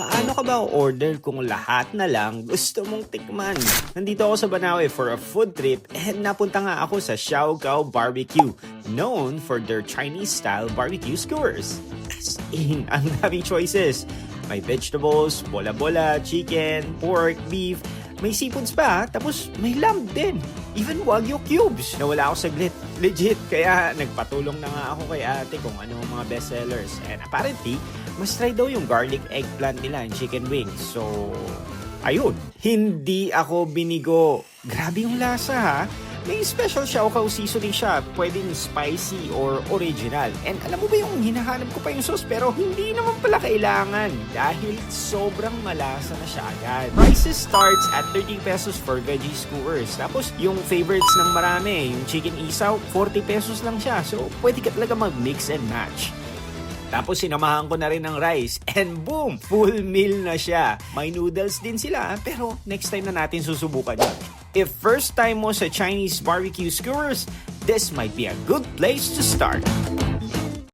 Paano ka ba order kung lahat na lang gusto mong tikman? Nandito ako sa Banawe for a food trip and napunta nga ako sa Siargao Barbecue, known for their Chinese-style barbecue skewers. As in, ang daming choices. May vegetables, bola-bola, chicken, pork, beef, may seafoods pa, tapos may lamb din. Even Wagyu cubes. Nawala ako saglit. Legit. Kaya nagpatulong na nga ako kay ate kung ano ang mga bestsellers. And apparently, mas try daw yung garlic eggplant nila and chicken wings. So, ayun. Hindi ako binigo. Grabe yung lasa ha. May special Siargao seasoning siya. Pwedeng spicy or original. And alam mo ba yung hinahanap ko pa yung sauce pero hindi naman pala kailangan dahil sobrang malasa na siya agad. Prices starts at 30 pesos for veggie skewers. Tapos yung favorites ng marami, yung chicken isaw, 40 pesos lang siya. So pwede ka talaga mag-mix and match. Tapos sinamahan ko na rin ng rice and boom! Full meal na siya. May noodles din sila pero next time na natin susubukan yun. If first time mo sa Chinese barbecue skewers, this might be a good place to start.